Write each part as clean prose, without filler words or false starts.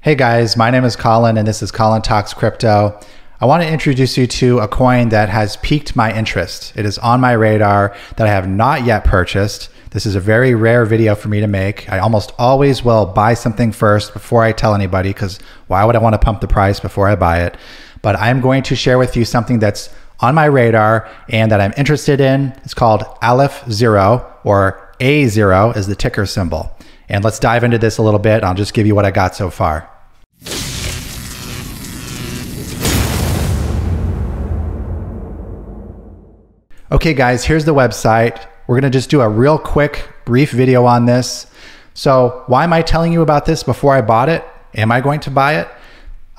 Hey guys, my name is Colin and this is Colin Talks Crypto. I want to introduce you to a coin that has piqued my interest. It is on my radar that I have not yet purchased. This is a very rare video for me to make. I almost always will buy something first before I tell anybody, because why would I want to pump the price before I buy it? But I'm going to share with you something that's on my radar and that I'm interested in. It's called Aleph Zero, or AZERO is the ticker symbol. And let's dive into this a little bit. I'll just give you what I got so far. Okay guys, here's the website. We're gonna just do a real quick, brief video on this. So why am I telling you about this before I bought it? Am I going to buy it?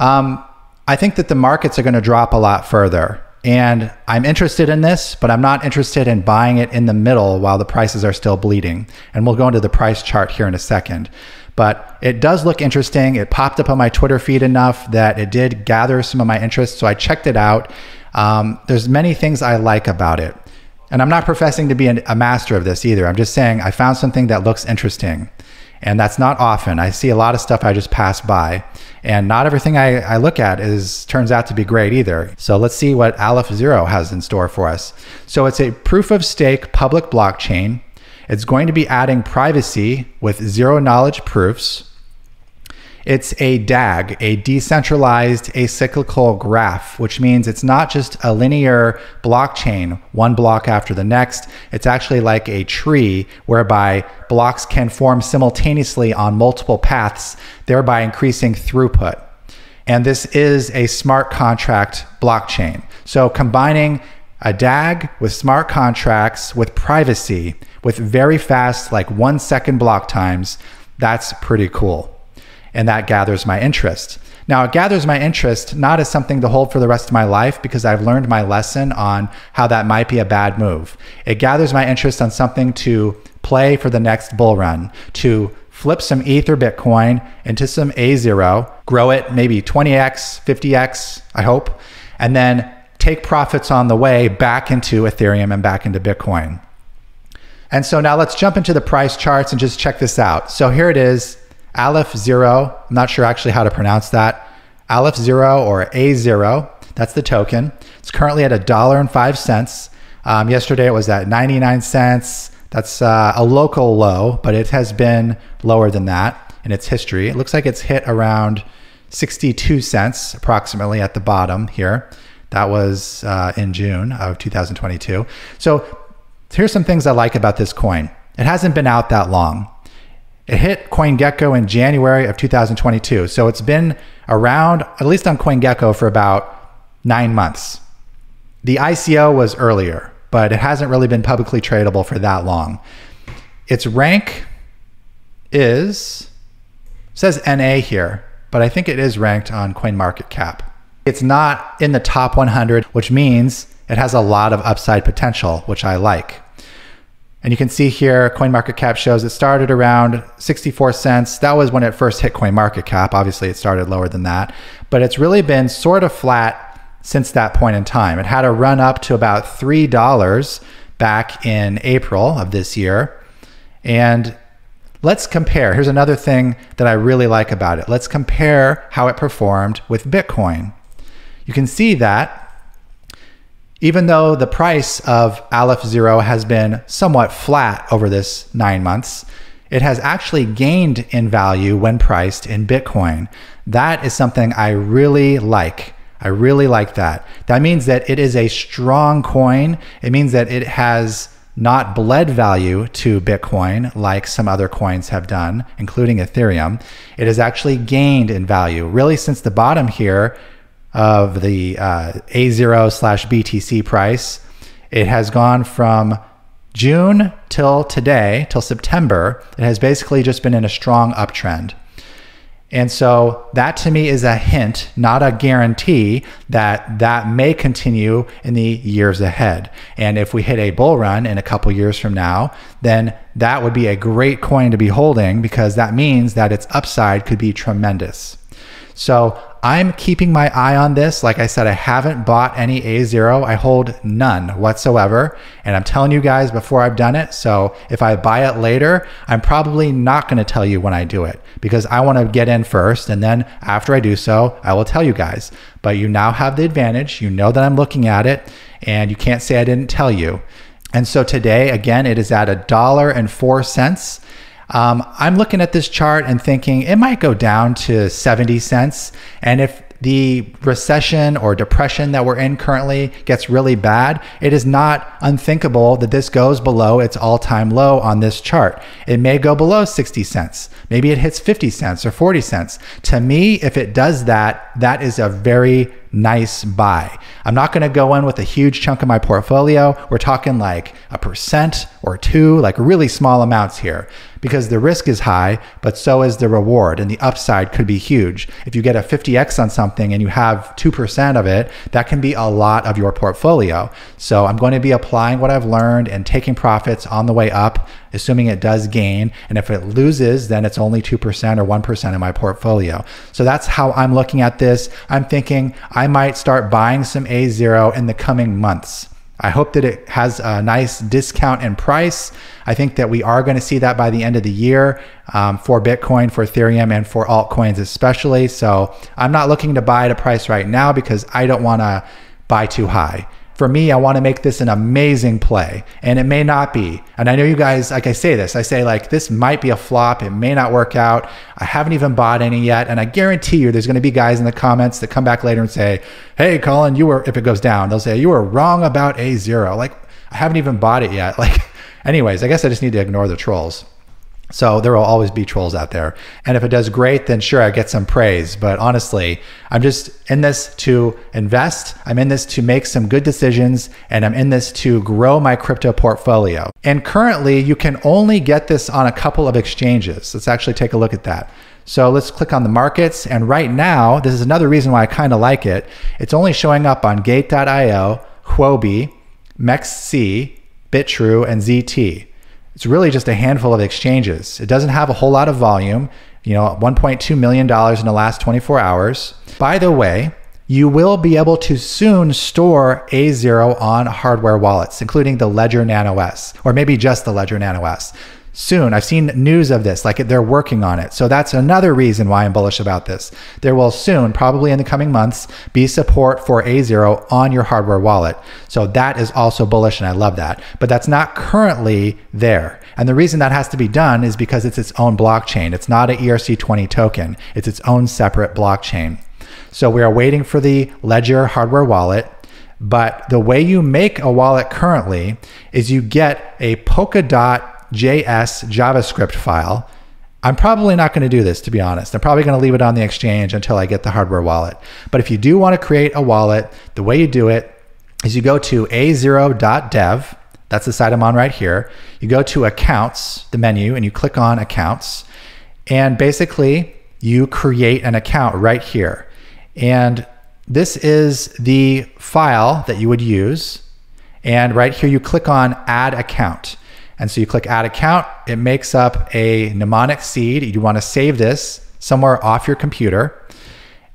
I think that the markets are gonna drop a lot further. And I'm interested in this, but I'm not interested in buying it in the middle while the prices are still bleeding. And we'll go into the price chart here in a second. But it does look interesting. It popped up on my Twitter feed enough that it did gather some of my interest. So I checked it out. There's many things I like about it. And I'm not professing to be a master of this either. I'm just saying I found something that looks interesting. And that's not often. I see a lot of stuff I just pass by. And not everything I look at turns out to be great either. So let's see what Aleph Zero has in store for us. So it's a proof of stake public blockchain. It's going to be adding privacy with zero knowledge proofs. It's a DAG, a decentralized acyclical graph, which means it's not just a linear blockchain, one block after the next. It's actually like a tree whereby blocks can form simultaneously on multiple paths, thereby increasing throughput. And this is a smart contract blockchain. So combining a DAG with smart contracts with privacy, with very fast, like 1 second block times, that's pretty cool. And that gathers my interest. Now, it gathers my interest not as something to hold for the rest of my life, because I've learned my lesson on how that might be a bad move. It gathers my interest on something to play for the next bull run, to flip some ETH or Bitcoin into some AZERO, grow it maybe 20x, 50x, I hope, and then take profits on the way back into Ethereum and back into Bitcoin. And so now let's jump into the price charts and just check this out. So here it is. Aleph Zero, I'm not sure actually how to pronounce that. Aleph Zero, or AZERO, that's the token. It's currently at $1.05. Yesterday it was at 99 cents. That's a local low, but it has been lower than that in its history. It looks like it's hit around 62 cents approximately at the bottom here. That was in June of 2022. So here's some things I like about this coin. It hasn't been out that long. It hit CoinGecko in January of 2022. So it's been around, at least on CoinGecko, for about 9 months. The ICO was earlier, but it hasn't really been publicly tradable for that long. Its rank says NA here, but I think it is ranked on CoinMarketCap. It's not in the top 100, which means it has a lot of upside potential, which I like. And you can see here, CoinMarketCap shows it started around 64 cents. That was when it first hit CoinMarketCap. Obviously, it started lower than that. But it's really been sort of flat since that point in time. It had a run up to about $3 back in April of this year. And let's compare. Here's another thing that I really like about it. Let's compare how it performed with Bitcoin. You can see that even though the price of Aleph Zero has been somewhat flat over this 9 months, it has actually gained in value when priced in Bitcoin. That is something I really like. I really like that. That means that it is a strong coin. It means that it has not bled value to Bitcoin like some other coins have done, including Ethereum. It has actually gained in value really since the bottom here of the AZERO/BTC price. It has gone from June till today, till September. It has basically just been in a strong uptrend. And so that to me is a hint, not a guarantee, that that may continue in the years ahead. And if we hit a bull run in a couple years from now, then that would be a great coin to be holding, because that means that its upside could be tremendous. So I'm keeping my eye on this. Like I said, I haven't bought any AZERO. I hold none whatsoever. And I'm telling you guys before I've done it. So if I buy it later, I'm probably not going to tell you when I do it because I want to get in first. And then after I do so, I will tell you guys. But you now have the advantage. You know that I'm looking at it and you can't say I didn't tell you. And so today, again, it is at $1.04. I'm looking at this chart and thinking it might go down to 70 cents. And if the recession or depression that we're in currently gets really bad, it is not unthinkable that this goes below its all-time low on this chart. It may go below 60 cents. Maybe it hits 50 cents or 40 cents. To me, if it does that, that is a very nice buy. I'm not going to go in with a huge chunk of my portfolio. We're talking like 1% or 2%, like really small amounts here, because the risk is high, but so is the reward, and the upside could be huge. If you get a 50x on something and you have 2% of it, that can be a lot of your portfolio. So I'm going to be applying what I've learned and taking profits on the way up, assuming it does gain. And if it loses, then it's only 2% or 1% in my portfolio. So that's how I'm looking at this. I'm thinking I might start buying some AZERO in the coming months. I hope that it has a nice discount in price. I think that we are going to see that by the end of the year for Bitcoin, for Ethereum, and for altcoins especially. So I'm not looking to buy at a price right now because I don't want to buy too high. For me, I want to make this an amazing play, and it may not be. And I know you guys, like I say like this might be a flop. It may not work out. I haven't even bought any yet. And I guarantee you there's going to be guys in the comments that come back later and say, hey, Colin, if it goes down, they'll say, you were wrong about AZERO. Like, I haven't even bought it yet. Like, anyways, I guess I just need to ignore the trolls. So there will always be trolls out there. And if it does great, then sure, I get some praise. But honestly, I'm just in this to invest. I'm in this to make some good decisions. And I'm in this to grow my crypto portfolio. And currently, you can only get this on a couple of exchanges. Let's actually take a look at that. So let's click on the markets. And right now, this is another reason why I kind of like it. It's only showing up on Gate.io, Huobi, MEXC, Bitrue, and ZT. It's really just a handful of exchanges. It doesn't have a whole lot of volume, you know, $1.2 million in the last 24 hours. By the way, you will be able to soon store AZERO on hardware wallets, including the Ledger Nano S, or maybe just the Ledger Nano S. Soon. I've seen news of this, like they're working on it. So that's another reason why I'm bullish about this. There will soon, probably in the coming months, be support for AZERO on your hardware wallet. So that is also bullish, and I love that. But that's not currently there. And the reason that has to be done is because it's its own blockchain. It's not an ERC20 token. It's its own separate blockchain. So we are waiting for the Ledger hardware wallet. But the way you make a wallet currently is you get a Polkadot JS JavaScript file. I'm probably not going to do this, to be honest. I'm probably going to leave it on the exchange until I get the hardware wallet. But if you do want to create a wallet, the way you do it is you go to azero.dev. That's the site I'm on right here. You go to accounts, the menu, and you click on accounts. And basically, you create an account right here. And this is the file that you would use. And right here, you click on add account. And so you click add account, it makes up a mnemonic seed. You want to save this somewhere off your computer.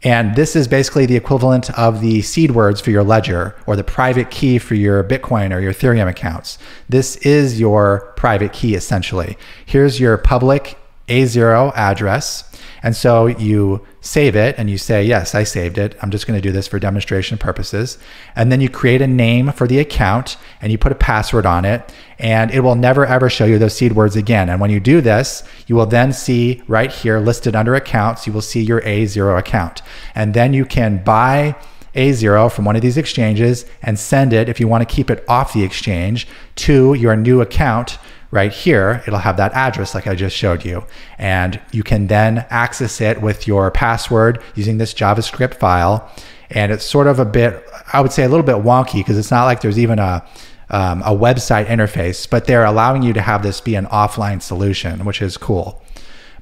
And this is basically the equivalent of the seed words for your ledger or the private key for your Bitcoin or your Ethereum accounts. This is your private key essentially. Here's your public AZERO address. And so you save it and you say, yes, I saved it. I'm just going to do this for demonstration purposes. And then you create a name for the account and you put a password on it, and it will never ever show you those seed words again. And when you do this, you will then see right here listed under accounts, you will see your AZERO account. And then you can buy AZERO from one of these exchanges and send it, if you want to keep it off the exchange, to your new account. Right here, it'll have that address like I just showed you. And you can then access it with your password using this JavaScript file. And it's sort of a bit, I would say a little bit wonky because it's not like there's even a website interface, but they're allowing you to have this be an offline solution, which is cool.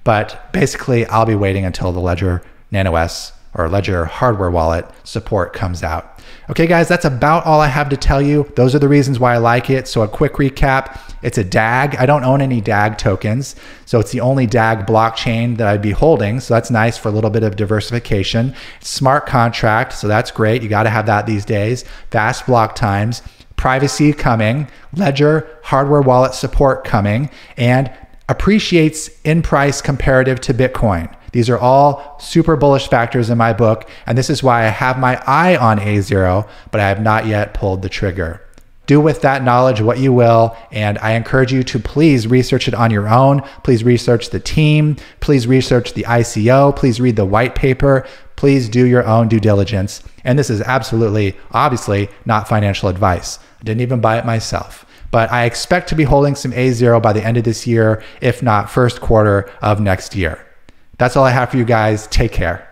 But basically, I'll be waiting until the Ledger Nano S or Ledger hardware wallet support comes out. Okay, guys, that's about all I have to tell you. Those are the reasons why I like it. So a quick recap, it's a DAG. I don't own any DAG tokens. So it's the only DAG blockchain that I'd be holding. So that's nice for a little bit of diversification. Smart contract. So that's great. You got to have that these days. Fast block times, privacy coming, Ledger hardware wallet support coming, and appreciates in price comparative to Bitcoin. These are all super bullish factors in my book, and this is why I have my eye on AZERO, but I have not yet pulled the trigger. Do with that knowledge what you will, and I encourage you to please research it on your own. Please research the team. Please research the ICO. Please read the white paper. Please do your own due diligence. And this is absolutely, obviously, not financial advice. I didn't even buy it myself. But I expect to be holding some AZERO by the end of this year, if not first quarter of next year. That's all I have for you guys. Take care.